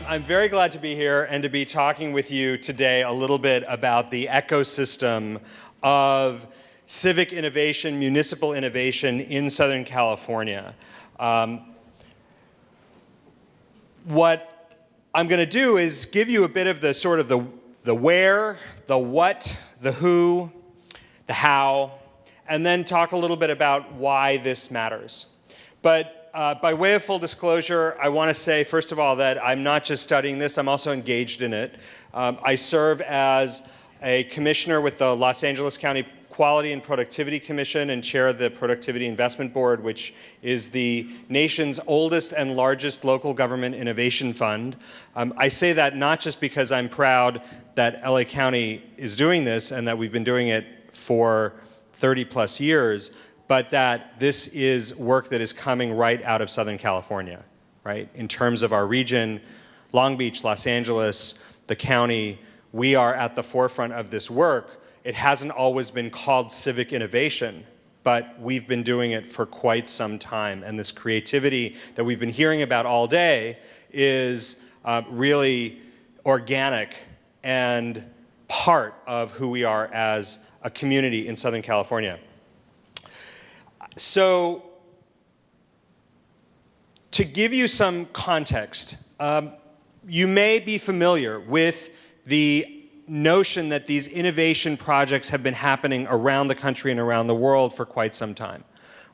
I'm very glad to be here and to be talking with you today a little bit about the ecosystem of civic innovation, municipal innovation in Southern California. What I'm going to do is give you a bit of the sort of the where, the what, the who, the how, and then talk a little bit about why this matters. But by way of full disclosure, I want to say, first of all, that I'm not just studying this, I'm also engaged in it. I serve as a commissioner with the Los Angeles County Quality and Productivity Commission and chair of the Productivity Investment Board, which is the nation's oldest and largest local government innovation fund. I say that not just because I'm proud that LA County is doing this and that we've been doing it for 30 plus years, but that this is work that is coming right out of Southern California, right? In terms of our region, Long Beach, Los Angeles, the county, we are at the forefront of this work. It hasn't always been called civic innovation, but we've been doing it for quite some time. And this creativity that we've been hearing about all day is really organic and part of who we are as a community in Southern California. So, to give you some context, you may be familiar with the notion that these innovation projects have been happening around the country and around the world for quite some time,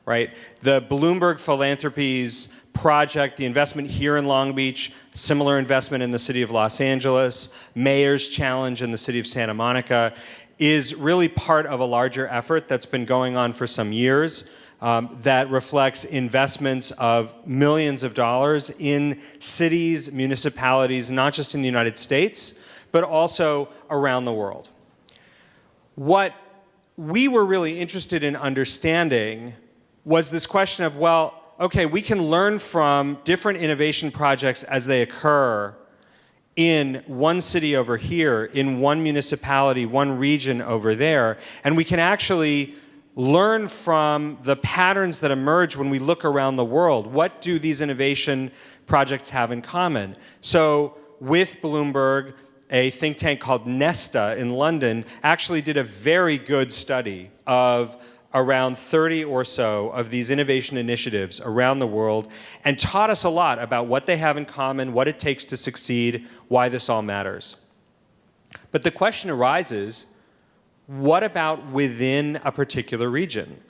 right? The Bloomberg Philanthropies project, the investment here in Long Beach, similar investment in the city of Los Angeles, Mayor's Challenge in the city of Santa Monica, is really part of a larger effort that's been going on for some years. That reflects investments of millions of dollars in cities, municipalities, not just in the United States, but also around the world. What we were really interested in understanding was this question of, well, okay, we can learn from different innovation projects as they occur in one city over here, in one municipality, one region over there, and we can actually learn from the patterns that emerge when we look around the world. What do these innovation projects have in common? So with Bloomberg, a think tank called Nesta in London actually did a very good study of around 30 or so of these innovation initiatives around the world and taught us a lot about what they have in common, what it takes to succeed, why this all matters. But the question arises, what about within a particular region?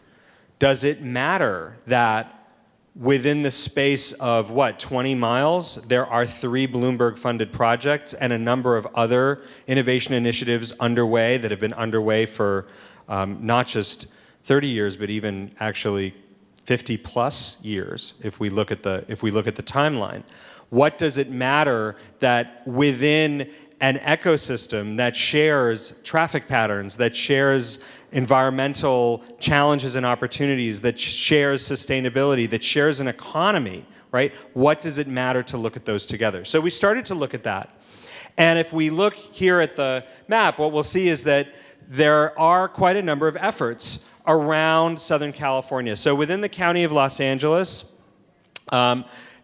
Does it matter that within the space of, 20 miles, there are 3 Bloomberg-funded projects and a number of other innovation initiatives underway that have been underway for not just 30 years, but even actually 50 plus years if we look at the timeline? What does it matter that within an ecosystem that shares traffic patterns, that shares environmental challenges and opportunities, that shares sustainability, that shares an economy, right? What does it matter to look at those together? So we started to look at that. And if we look here at the map, what we'll see is that there are quite a number of efforts around Southern California. So within the county of Los Angeles,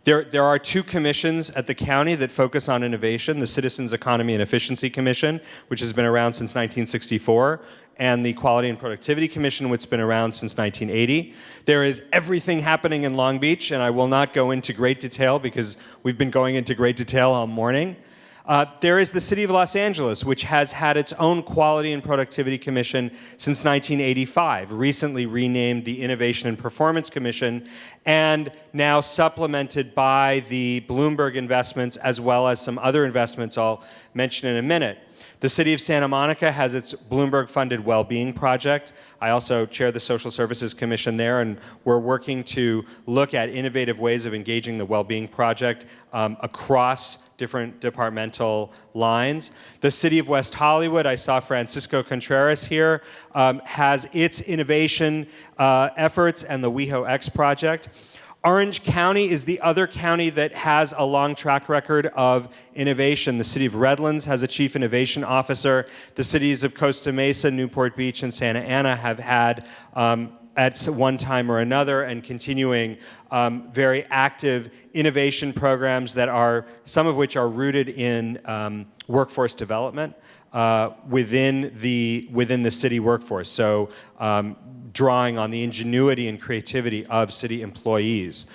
there are 2 commissions at the county that focus on innovation, the Citizens Economy and Efficiency Commission, which has been around since 1964, and the Quality and Productivity Commission, which has been around since 1980. There is everything happening in Long Beach, and I will not go into great detail because we've been going into great detail all morning. There is the City of Los Angeles, which has had its own Quality and Productivity Commission since 1985, recently renamed the Innovation and Performance Commission, and now supplemented by the Bloomberg investments as well as some other investments I'll mention in a minute. The City of Santa Monica has its Bloomberg-funded Wellbeing Project. I also chair the Social Services Commission there, and we're working to look at innovative ways of engaging the Wellbeing Project across different departmental lines. The City of West Hollywood, I saw Francisco Contreras here, has its innovation efforts and the WeHo X project. Orange County is the other county that has a long track record of innovation. The city of Redlands has a chief innovation officer. The cities of Costa Mesa, Newport Beach, and Santa Ana have had at one time or another, and continuing very active innovation programs that are, some of which are rooted in workforce development within the city workforce. So drawing on the ingenuity and creativity of city employees.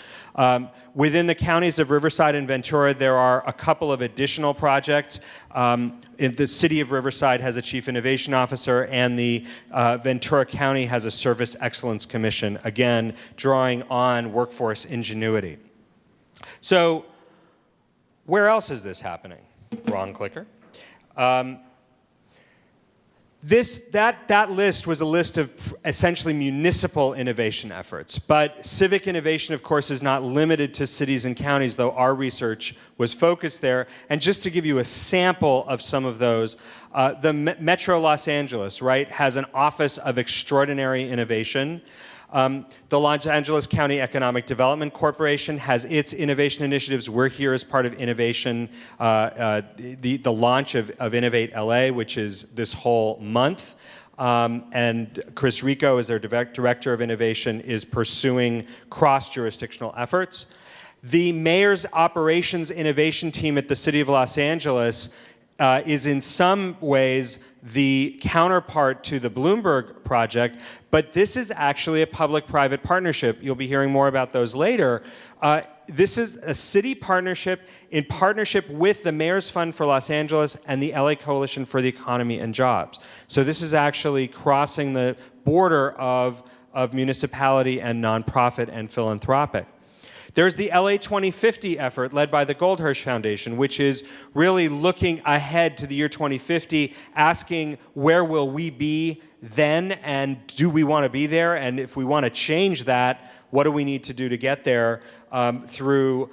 Within the counties of Riverside and Ventura, there are a couple of additional projects. The city of Riverside has a chief innovation officer, and the Ventura County has a service excellence commission, again, drawing on workforce ingenuity. So where else is this happening? Wrong clicker. That list was a list of essentially municipal innovation efforts, but civic innovation, of course, is not limited to cities and counties, though our research was focused there. And just to give you a sample of some of those, the Metro Los Angeles, right, has an Office of Extraordinary Innovation. The Los Angeles County Economic Development Corporation has its innovation initiatives. We're here as part of innovation, the launch of Innovate LA, which is this whole month. And Chris Rico, as their director of innovation, is pursuing cross-jurisdictional efforts. The mayor's operations innovation team at the City of Los Angeles is in some ways the counterpart to the Bloomberg project, but this is actually a public-private partnership. You'll be hearing more about those later. This is a city partnership in partnership with the Mayor's Fund for Los Angeles and the LA Coalition for the Economy and Jobs. So this is actually crossing the border of municipality and nonprofit and philanthropic. There's the LA 2050 effort led by the Goldhirsch Foundation, which is really looking ahead to the year 2050, asking where will we be then, and do we want to be there? And if we want to change that, what do we need to do to get there through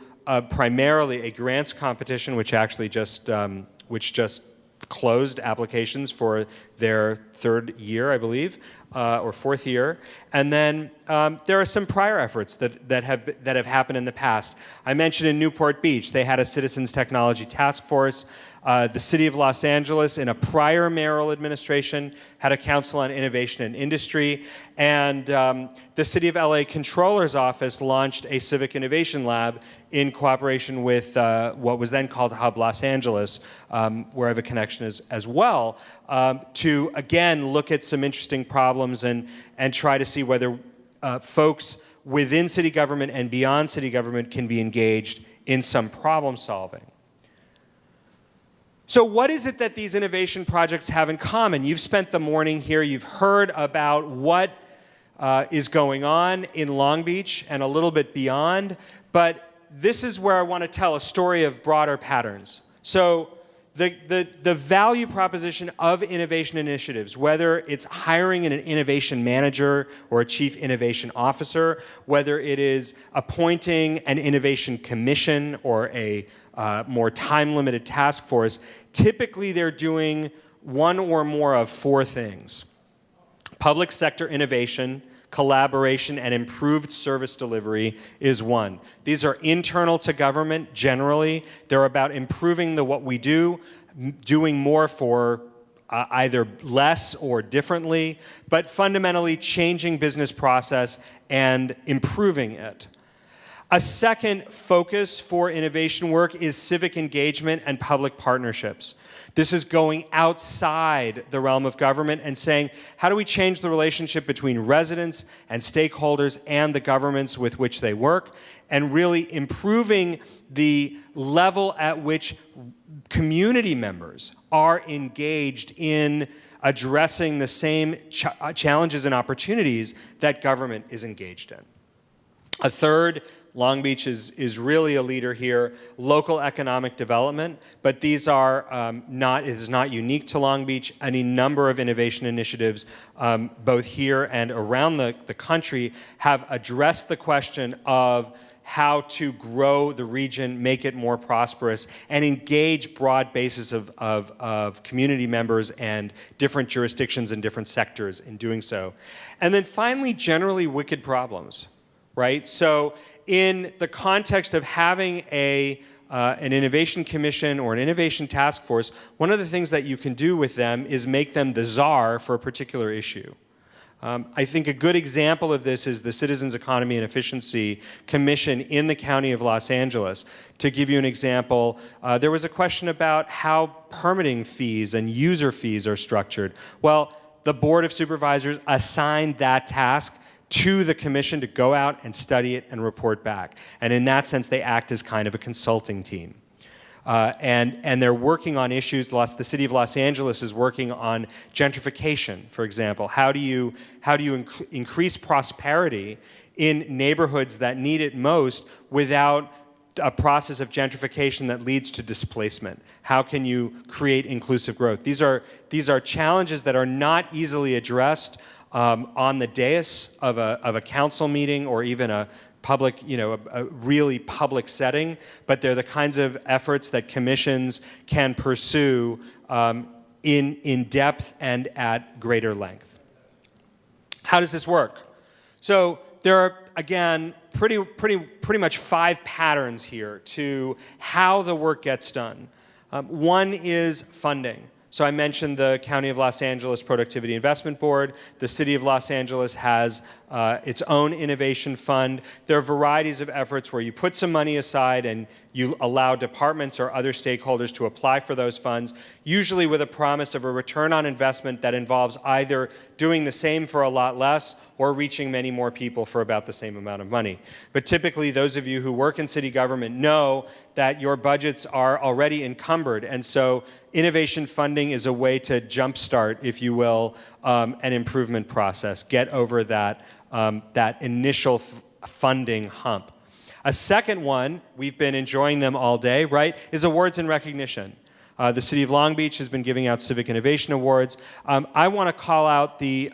primarily a grants competition, which actually just closed applications for their third year, I believe, or fourth year. And then there are some prior efforts that have happened in the past. I mentioned in Newport Beach, they had a Citizens Technology Task Force. The City of Los Angeles, in a prior mayoral administration, had a Council on Innovation and Industry. And the City of LA Controller's Office launched a Civic Innovation Lab in cooperation with what was then called Hub Los Angeles, where I have a connection as well, to, again, look at some interesting problems and try to see whether folks within city government and beyond city government can be engaged in some problem solving. So what is it that these innovation projects have in common? You've spent the morning here, you've heard about what is going on in Long Beach and a little bit beyond, but this is where I want to tell a story of broader patterns. So the value proposition of innovation initiatives, whether it's hiring an innovation manager or a chief innovation officer, whether it is appointing an innovation commission or a more time-limited task force, typically they're doing one or more of four things: public sector innovation, collaboration, and improved service delivery is one. These are internal to government generally. They're about improving what we do, doing more for either less or differently, but fundamentally changing business process and improving it. A second focus for innovation work is civic engagement and public partnerships. This is going outside the realm of government and saying, how do we change the relationship between residents and stakeholders and the governments with which they work, and really improving the level at which community members are engaged in addressing the same challenges and opportunities that government is engaged in. A third, Long Beach is really a leader here, local economic development, but these are it is not unique to Long Beach. Any number of innovation initiatives, both here and around the country, have addressed the question of how to grow the region, make it more prosperous, and engage broad bases of community members and different jurisdictions and different sectors in doing so. And then finally, generally wicked problems, right? So in the context of having an innovation commission or an innovation task force, one of the things that you can do with them is make them the czar for a particular issue. I think a good example of this is the Citizens Economy and Efficiency Commission in the County of Los Angeles. To give you an example, there was a question about how permitting fees and user fees are structured. Well, the Board of Supervisors assigned that task to the commission to go out and study it and report back. And in that sense, they act as kind of a consulting team. And they're working on issues. The city of Los Angeles is working on gentrification, for example. How do you increase prosperity in neighborhoods that need it most without a process of gentrification that leads to displacement? How can you create inclusive growth? These are challenges that are not easily addressed on the dais of a council meeting or even a public, a really public setting, but they're the kinds of efforts that commissions can pursue in depth and at greater length. How does this work? So there are, again, pretty much 5 patterns here to how the work gets done. One is funding. So I mentioned the County of Los Angeles Productivity Investment Board. The City of Los Angeles has its own innovation fund. There are varieties of efforts where you put some money aside and you allow departments or other stakeholders to apply for those funds, usually with a promise of a return on investment that involves either doing the same for a lot less or reaching many more people for about the same amount of money. But typically, those of you who work in city government know that your budgets are already encumbered, and so innovation funding is a way to jumpstart, if you will, an improvement process, get over that initial funding hump. A second one, we've been enjoying them all day, right, is awards and recognition. The City of Long Beach has been giving out Civic Innovation Awards. I want to call out the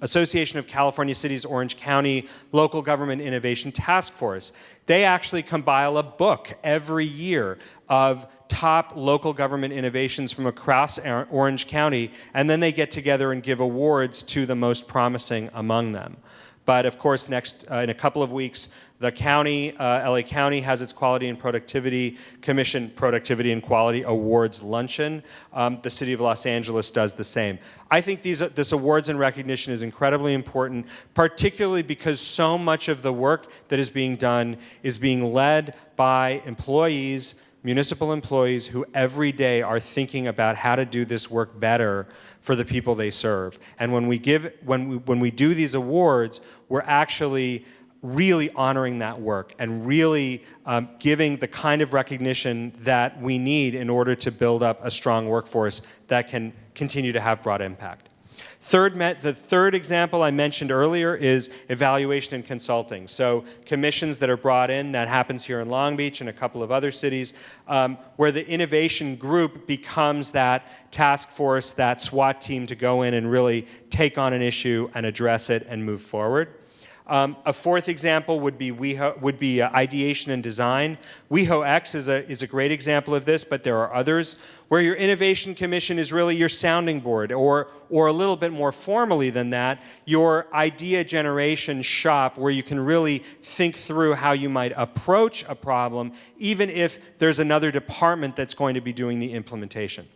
Association of California Cities Orange County Local Government Innovation Task Force. They actually compile a book every year of top local government innovations from across Orange County, and then they get together and give awards to the most promising among them. But of course, next in a couple of weeks, the county, LA County, has its Quality and Productivity Commission Productivity and Quality Awards Luncheon. The City of Los Angeles does the same. I think this awards and recognition is incredibly important, particularly because so much of the work that is being done is being led by employees, municipal employees who every day are thinking about how to do this work better for the people they serve. And when we do these awards, we're actually really honoring that work and really giving the kind of recognition that we need in order to build up a strong workforce that can continue to have broad impact. The third example I mentioned earlier is evaluation and consulting. So commissions that are brought in, that happens here in Long Beach and a couple of other cities, where the innovation group becomes that task force, that SWAT team to go in and really take on an issue and address it and move forward. A fourth example would be ideation and design. WeHo-X is a great example of this, but there are others where your innovation commission is really your sounding board, or a little bit more formally than that, your idea generation shop where you can really think through how you might approach a problem, even if there's another department that's going to be doing the implementation.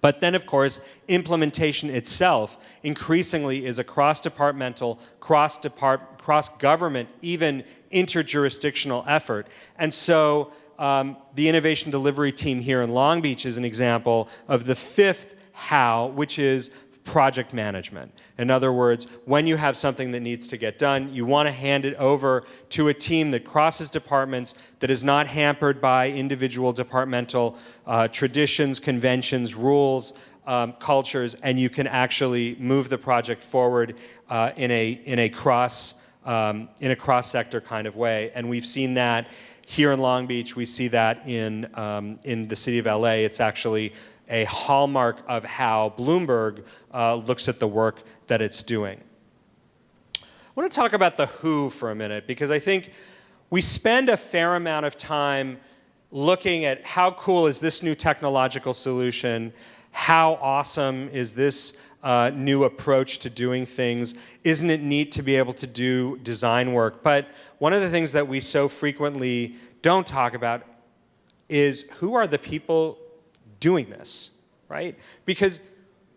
But then, of course, implementation itself increasingly is a cross-departmental, cross-government, even interjurisdictional effort. And so the innovation delivery team here in Long Beach is an example of the fifth how, which is project management. In other words, when you have something that needs to get done, you want to hand it over to a team that crosses departments, that is not hampered by individual departmental traditions, conventions, rules, cultures, and you can actually move the project forward in a cross-sector kind of way. And we've seen that here in Long Beach. We see that in the city of LA. It's actually a hallmark of how Bloomberg looks at the work that it's doing. I want to talk about the who for a minute, because I think we spend a fair amount of time looking at how cool is this new technological solution, how awesome is this new approach to doing things, isn't it neat to be able to do design work? But one of the things that we so frequently don't talk about is who are the people doing this, right? Because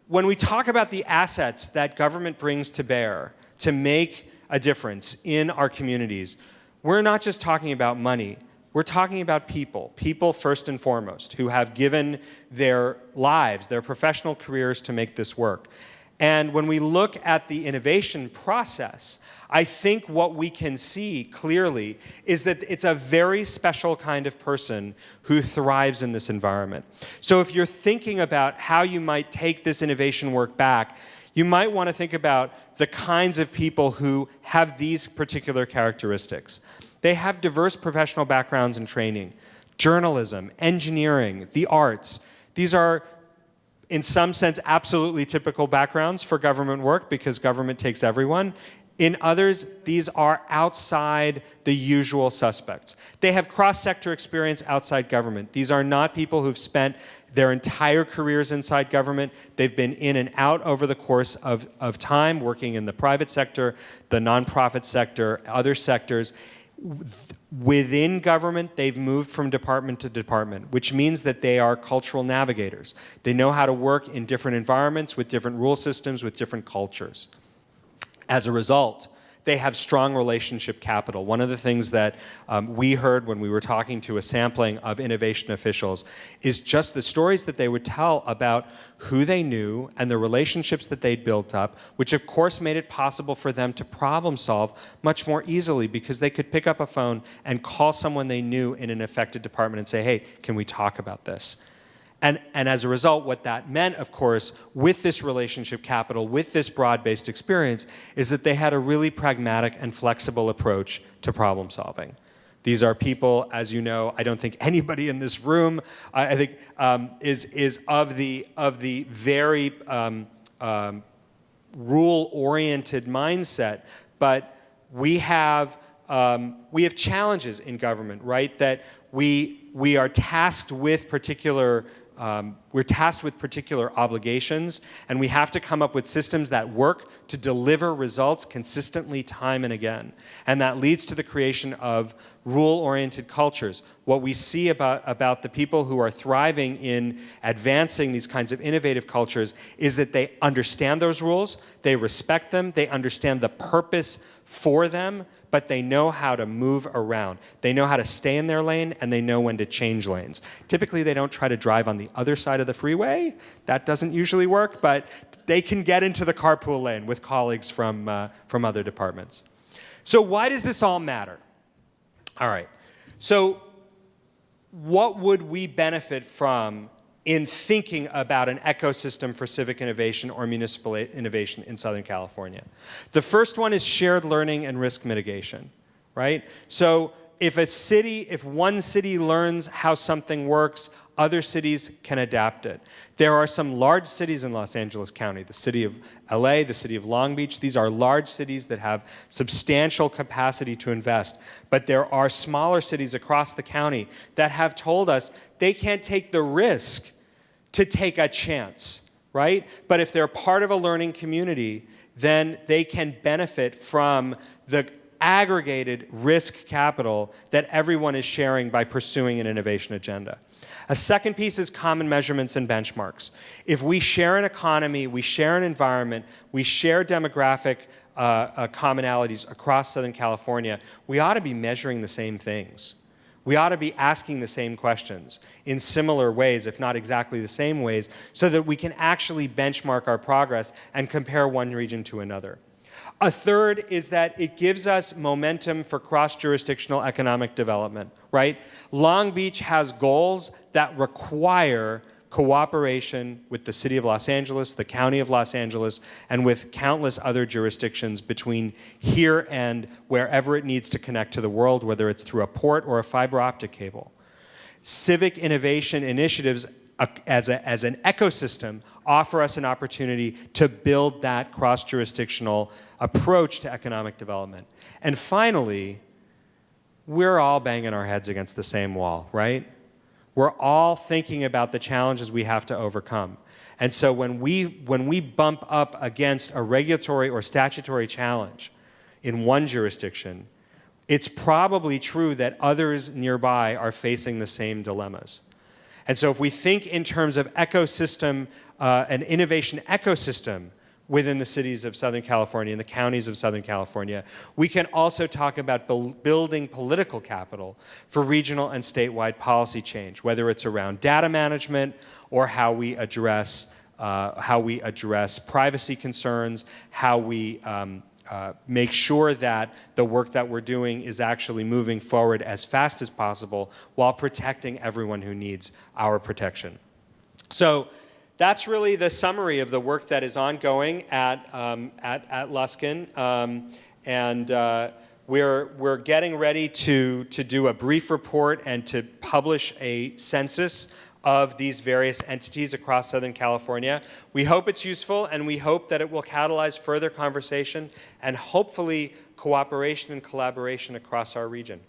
when we talk about the assets that government brings to bear to make a difference in our communities, we're not just talking about money. We're talking about people first and foremost, who have given their lives, their professional careers to make this work. And when we look at the innovation process, I think what we can see clearly is that it's a very special kind of person who thrives in this environment. So if you're thinking about how you might take this innovation work back, you might want to think about the kinds of people who have these particular characteristics. They have diverse professional backgrounds and training, journalism, engineering, the arts. These are, in some sense, absolutely typical backgrounds for government work because government takes everyone. In others, these are outside the usual suspects. They have cross-sector experience outside government. These are not people who've spent their entire careers inside government. They've been in and out over the course of time, working in the private sector, the nonprofit sector, other sectors. Within government, they've moved from department to department, which means that they are cultural navigators. They know how to work in different environments with different rule systems, with different cultures. As a result, they have strong relationship capital. One of the things that we heard when we were talking to a sampling of innovation officials is just the stories that they would tell about who they knew and the relationships that they'd built up, which of course made it possible for them to problem solve much more easily because they could pick up a phone and call someone they knew in an affected department and say, hey, can we talk about this? And as a result, what that meant, of course, with this relationship capital, with this broad-based experience, is that they had a really pragmatic and flexible approach to problem solving. These are people, as you know, I don't think anybody in this room, I think, is of the very rule-oriented mindset, but we have challenges in government, right? That we are tasked with particular obligations, and we have to come up with systems that work to deliver results consistently time and again. And that leads to the creation of rule-oriented cultures. What we see about the people who are thriving in advancing these kinds of innovative cultures is that they understand those rules, they respect them, they understand the purpose for them, but they know how to move around. They know how to stay in their lane, and they know when to change lanes. Typically, they don't try to drive on the other side of the freeway. That doesn't usually work, but they can get into the carpool lane with colleagues from other departments. So why does this all matter? All right. So what would we benefit from in thinking about an ecosystem for civic innovation or municipal innovation in Southern California? The first one is shared learning and risk mitigation, right? So if one city learns how something works, other cities can adapt it. There are some large cities in Los Angeles County, the city of LA, the city of Long Beach. These are large cities that have substantial capacity to invest. But there are smaller cities across the county that have told us they can't take the risk to take a chance, right? But if they're part of a learning community, then they can benefit from the aggregated risk capital that everyone is sharing by pursuing an innovation agenda. A second piece is common measurements and benchmarks. If we share an economy, we share an environment, we share demographic commonalities across Southern California, we ought to be measuring the same things. We ought to be asking the same questions in similar ways, if not exactly the same ways, so that we can actually benchmark our progress and compare one region to another. A third is that it gives us momentum for cross-jurisdictional economic development, right? Long Beach has goals that require cooperation with the City of Los Angeles, the County of Los Angeles, and with countless other jurisdictions between here and wherever it needs to connect to the world, whether it's through a port or a fiber optic cable. Civic innovation initiatives as an ecosystem offer us an opportunity to build that cross-jurisdictional approach to economic development. And finally, we're all banging our heads against the same wall, right? We're all thinking about the challenges we have to overcome. And so when we bump up against a regulatory or statutory challenge in one jurisdiction, it's probably true that others nearby are facing the same dilemmas. And so if we think in terms of ecosystem, an innovation ecosystem within the cities of Southern California and the counties of Southern California, we can also talk about building political capital for regional and statewide policy change, whether it's around data management or how we address privacy concerns, how we make sure that the work that we're doing is actually moving forward as fast as possible while protecting everyone who needs our protection. So that's really the summary of the work that is ongoing at Luskin. We're getting ready to do a brief report and to publish a census of these various entities across Southern California. We hope it's useful, and we hope that it will catalyze further conversation and hopefully cooperation and collaboration across our region.